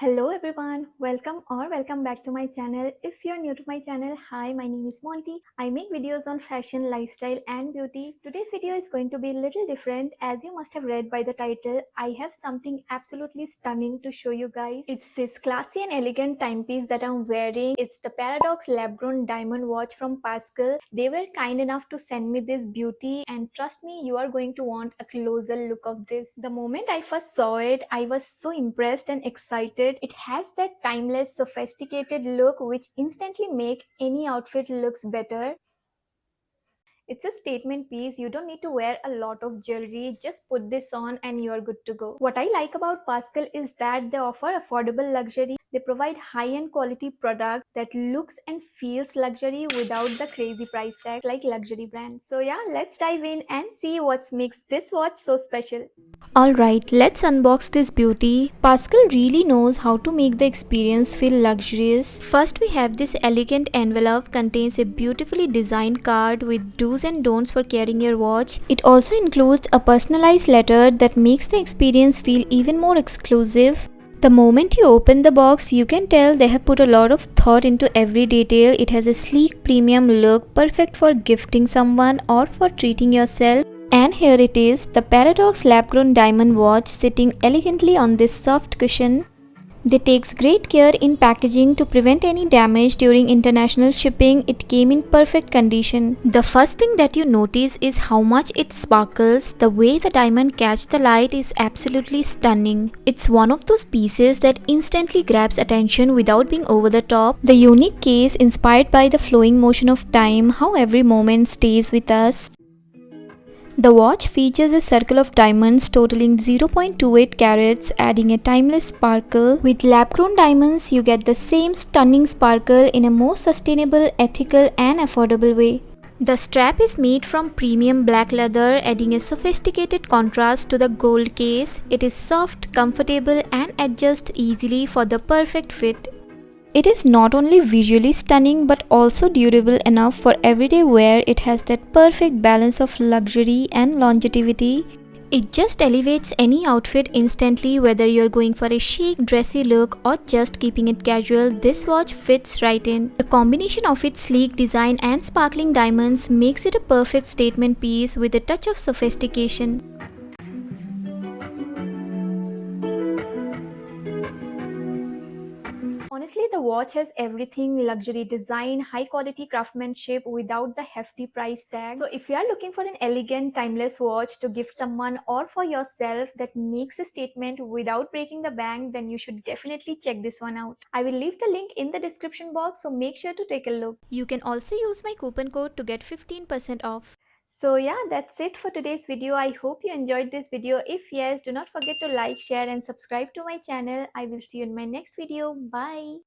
Hello everyone, welcome back to my channel. If you're new to my channel, hi, my name is Monty. I make videos on fashion, lifestyle and beauty. Today's video is going to be a little different. As you must have read by the title, I have something absolutely stunning to show you guys. It's this classy and elegant timepiece that I'm wearing. It's the Paradoxe Lab-Grown Diamond Watch from Pascal. They were kind enough to send me this beauty, and trust me, you are going to want a closer look of this. The moment I first saw it, I was so impressed and excited. It has that timeless, sophisticated look which instantly make any outfit looks better. It's a statement piece. You don't need to wear a lot of jewelry. Just put this on and you're good to go. What I like about Pascal is that they offer affordable luxury. They provide high-end quality products that looks and feels luxury without the crazy price tags like luxury brands. So yeah, let's dive in and see what makes this watch so special. Alright, let's unbox this beauty. Pascal really knows how to make the experience feel luxurious. First we have this elegant envelope, contains a beautifully designed card with do's and don'ts for carrying your watch. It also includes a personalized letter that makes the experience feel even more exclusive. The moment you open the box, you can tell they have put a lot of thought into every detail. It has a sleek premium look, perfect for gifting someone or for treating yourself. And here it is, the Paradoxe Lab-Grown Diamond Watch sitting elegantly on this soft cushion. They takes great care in packaging to prevent any damage during international shipping. It came in perfect condition. The first thing that you notice is how much it sparkles. The way the diamond catch the light is absolutely stunning. It's one of those pieces that instantly grabs attention without being over the top. The unique case inspired by the flowing motion of time, how every moment stays with us. The watch features a circle of diamonds totaling 0.28 carats, adding a timeless sparkle. With lab-grown diamonds, you get the same stunning sparkle in a more sustainable, ethical and affordable way. The strap is made from premium black leather, adding a sophisticated contrast to the gold case. It is soft, comfortable and adjusts easily for the perfect fit. It is not only visually stunning but also durable enough for everyday wear. It has that perfect balance of luxury and longevity. It just elevates any outfit instantly, whether you're going for a chic, dressy look or just keeping it casual. This watch fits right in. The combination of its sleek design and sparkling diamonds makes it a perfect statement piece with a touch of sophistication. Honestly, the watch has everything: luxury design, high quality craftsmanship without the hefty price tag. So if you are looking for an elegant, timeless watch to gift someone or for yourself that makes a statement without breaking the bank, then you should definitely check this one out. I will leave the link in the description box, so make sure to take a look. You can also use my coupon code to get 15% off. So yeah, that's it for today's video. I hope you enjoyed this video. If yes, do not forget to like, share and subscribe to my channel. I will see you in my next video. Bye.